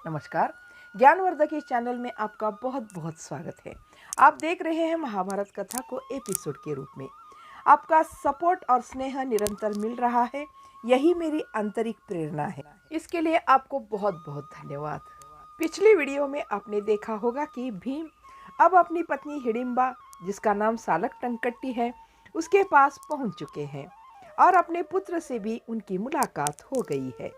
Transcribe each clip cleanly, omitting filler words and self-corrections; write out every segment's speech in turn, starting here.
नमस्कार। ज्ञानवर्धक इस चैनल में आपका बहुत बहुत स्वागत है। आप देख रहे हैं महाभारत कथा को एपिसोड के रूप में। आपका सपोर्ट और स्नेह निरंतर मिल रहा है, यही मेरी आंतरिक प्रेरणा है। इसके लिए आपको बहुत बहुत धन्यवाद। पिछली वीडियो में आपने देखा होगा कि भीम अब अपनी पत्नी हिडिंबा, जिसका नाम सालक टंकट्टी है, उसके पास पहुंच चुके हैं और अपने पुत्र से भी उनकी मुलाकात हो गई है।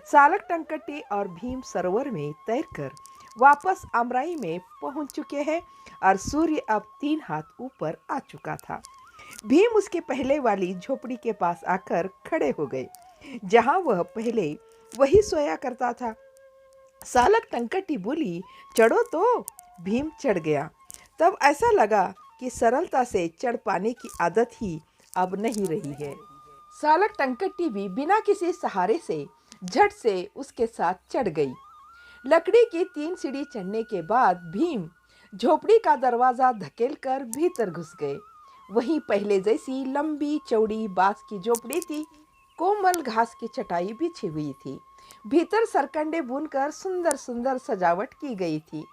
सालक टंकट्टी और भीम सरोवर में तैरकर वापस अमराई में पहुंच चुके हैं और सूर्य अब 3 हाथ ऊपर आ चुका था। भीम उसके पहले वाली झोपड़ी के पास आकर खड़े हो गए, जहां वह पहले वही सोया करता था। सालक टंकट्टी बोली, चढ़ो तो। भीम चढ़ गया। तब ऐसा लगा कि सरलता से चढ़ पाने की आदत ही अब नहीं रही है। सालक टंकट्टी भी बिना किसी सहारे से झट से उसके साथ चढ़ गई। लकड़ी की 3 सीढ़ी चढ़ने के बाद भीम झोपड़ी का दरवाजा धकेलकर भीतर घुस गए। वहीं पहले जैसी लंबी चौड़ी बांस की झोपड़ी थी। कोमल घास की चटाई बिछी हुई थी। भीतर सरकंडे बुनकर सुंदर सुंदर सजावट की गई थी।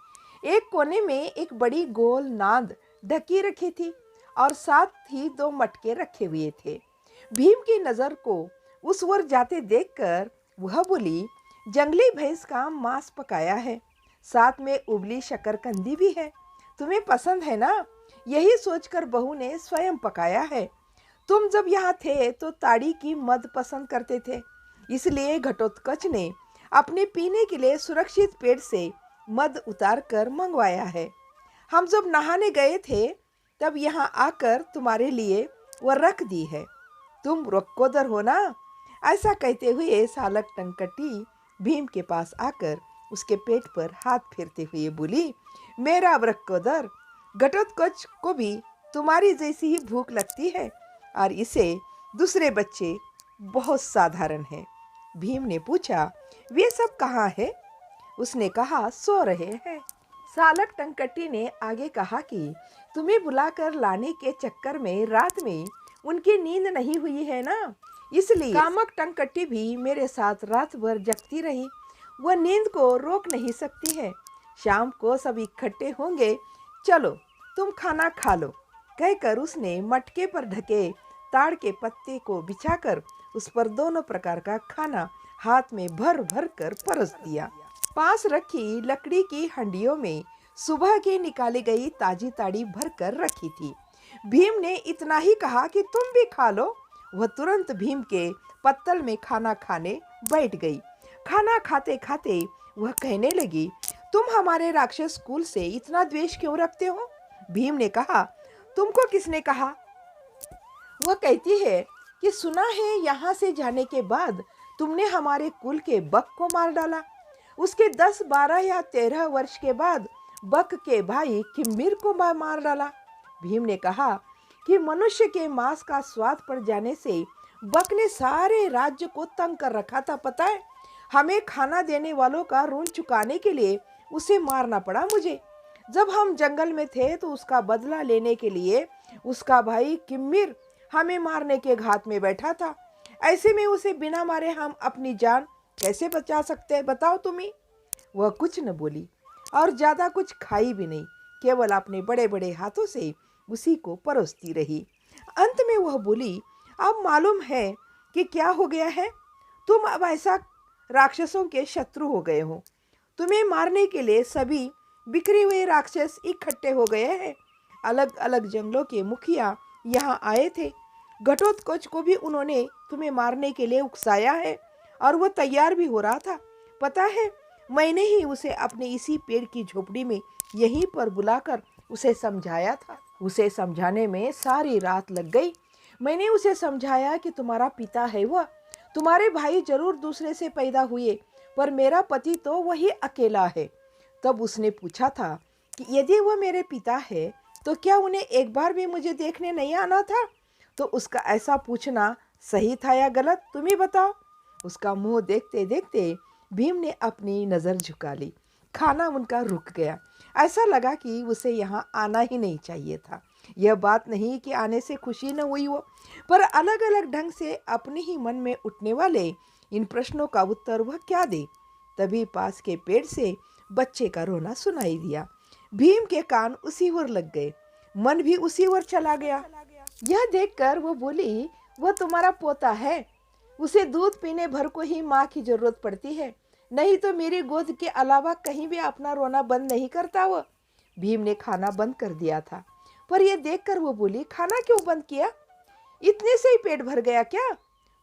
एक कोने में एक बड़ी गोल नाद ढकी रखी थी और साथ ही 2 मटके रखे हुए थे। भीम की नजर को उस ओर जाते देखकर वह बोली, जंगली भैंस का मांस पकाया है, साथ में उबली शकरकंदी भी है। तुम्हें पसंद है ना? यही सोचकर बहू ने स्वयं पकाया है। तुम जब यहाँ थे तो ताड़ी की मद पसंद करते थे, इसलिए घटोत्कच ने अपने पीने के लिए सुरक्षित पेट से मद उतार कर मंगवाया है। हम जब नहाने गए थे तब यहाँ आकर तुम्हारे लिए वह रख दी है। तुम रक्कोदर हो ना? ऐसा कहते हुए सालक टंकट्टी भीम के पास आकर उसके पेट पर हाथ फेरते हुए बोली, मेरा वृक्कोदर, घटोत्कच को भी तुम्हारी जैसी ही भूख लगती है और इसे दूसरे बच्चे बहुत साधारण हैं। भीम ने पूछा, वे सब कहाँ है? उसने कहा, सो रहे हैं। सालक टंकट्टी ने आगे कहा कि तुम्हें बुलाकर लाने के चक्कर में रात में उनकी नींद नहीं हुई है ना, इसलिए कामक टंकट्टी भी मेरे साथ रात भर जगती रही। वह नींद को रोक नहीं सकती है। शाम को सब इकट्ठे होंगे, चलो तुम खाना खा लो, कहकर उसने मटके पर ढके ताड़ के पत्ते को बिछाकर उस पर दोनों प्रकार का खाना हाथ में भर भर कर परस दिया। पास रखी लकड़ी की हंडियों में सुबह की निकाली गई ताजी ताड़ी भर कर रखी थी। भीम ने इतना ही कहा कि तुम भी खा लो। वह तुरंत भीम के पत्तल में खाना खाने बैठ गई। खाना खाते खाते वह कहने लगी, तुम हमारे राक्षस कुल से इतना द्वेष क्यों रखते हो? भीम ने कहा, तुमको किसने कहा? वह कहती है कि सुना है यहाँ से जाने के बाद तुमने हमारे कुल के बक को मार डाला। उसके 10, 12 या 13 वर्ष के बाद बक के भाई किम्मीर को मार डाला। भीम ने कहा कि मनुष्य के मांस का स्वाद पड़ जाने से बक ने सारे राज्य को तंग कर रखा था, पता है? हमें खाना देने वालों का ऋण चुकाने के लिए उसे मारना पड़ा मुझे। जब हम जंगल में थे तो उसका बदला लेने के लिए उसका भाई किम्मीर हमें मारने के घात में बैठा था। ऐसे में उसे बिना मारे हम अपनी जान कैसे बचा सकते हैं, बताओ तुम ही। वह कुछ न बोली और ज्यादा कुछ खाई भी नहीं, केवल अपने बड़े बड़े हाथों से उसी को परोसती रही। अंत में वह बोली, अब मालूम है कि क्या हो गया है? तुम अब ऐसा राक्षसों के शत्रु हो गए हो। तुम्हें मारने के लिए सभी बिखरे हुए राक्षस इकट्ठे हो गए हैं। अलग अलग जंगलों के मुखिया यहाँ आए थे। घटोत्कच को भी उन्होंने तुम्हें मारने के लिए उकसाया है और वह तैयार भी हो रहा था। पता है, मैंने ही उसे अपने इसी पेड़ की झोपड़ी में यहीं पर बुलाकर उसे समझाया था। उसे समझाने में सारी रात लग गई। मैंने उसे समझाया कि तुम्हारा पिता है वह, तुम्हारे भाई जरूर दूसरे से पैदा हुए, पर मेरा पति तो वही अकेला है। तब उसने पूछा था कि यदि वह मेरे पिता है तो क्या उन्हें एक बार भी मुझे देखने नहीं आना था? तो उसका ऐसा पूछना सही था या गलत, तुम ही बताओ। उसका मुंह देखते देखते भीम ने अपनी नज़र झुका ली। खाना उनका रुक गया। ऐसा लगा कि उसे यहाँ आना ही नहीं चाहिए था। यह बात नहीं कि आने से खुशी न हुई हो, पर अलग अलग ढंग से अपने ही मन में उठने वाले इन प्रश्नों का उत्तर वह क्या दे। तभी पास के पेड़ से बच्चे का रोना सुनाई दिया। भीम के कान उसी ओर लग गए, मन भी उसी ओर चला गया। यह देखकर वो बोली, वह तुम्हारा पोता है, उसे दूध पीने भर को ही माँ की जरूरत पड़ती है, नहीं तो मेरी गोद के अलावा कहीं भी अपना रोना बंद नहीं करता वो। भीम ने खाना बंद कर दिया था, पर यह देखकर वो बोली, खाना क्यों बंद किया? इतने से ही पेट भर गया क्या?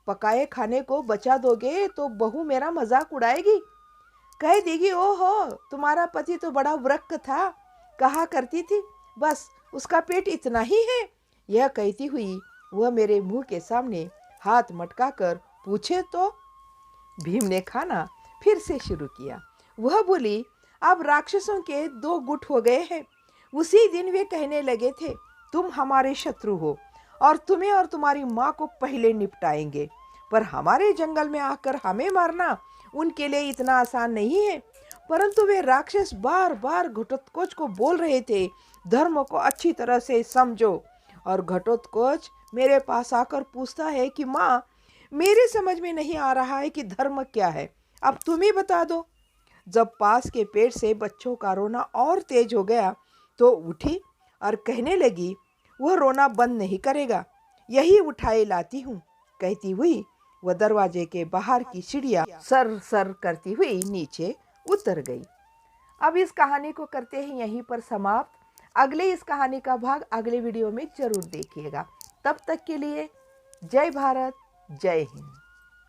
पकाए खाने को बचा दोगे तो बहू मेरा मजाक उड़ाएगी, कह देगी ओहो तुम्हारा पति तो बड़ा वृक्क था, कहा करती थी बस उसका पेट इतना ही है। यह कहती हुई वह मेरे मुंह के सामने हाथ मटका कर पूछे तो। भीम ने खाना फिर से शुरू किया। वह बोली, अब राक्षसों के 2 गुट हो गए हैं। उसी दिन वे कहने लगे थे तुम हमारे शत्रु हो और तुम्हें और तुम्हारी माँ को पहले निपटाएंगे, पर हमारे जंगल में आकर हमें मारना उनके लिए इतना आसान नहीं है। परंतु वे राक्षस बार बार घटोत्कच को बोल रहे थे धर्म को अच्छी तरह से समझो, और घटोत्कच मेरे पास आकर पूछता है कि माँ मेरे समझ में नहीं आ रहा है कि धर्म क्या है, अब तुम ही बता दो। जब पास के पेड़ से बच्चों का रोना और तेज हो गया तो उठी और कहने लगी, वह रोना बंद नहीं करेगा, यही उठाए लाती हूँ। कहती हुई वह दरवाजे के बाहर की सीढ़ियाँ सर सर करती हुई नीचे उतर गई। अब इस कहानी को करते हैं यहीं पर समाप्त। अगले इस कहानी का भाग अगले वीडियो में जरूर देखिएगा। तब तक के लिए जय भारत, जय हिंद।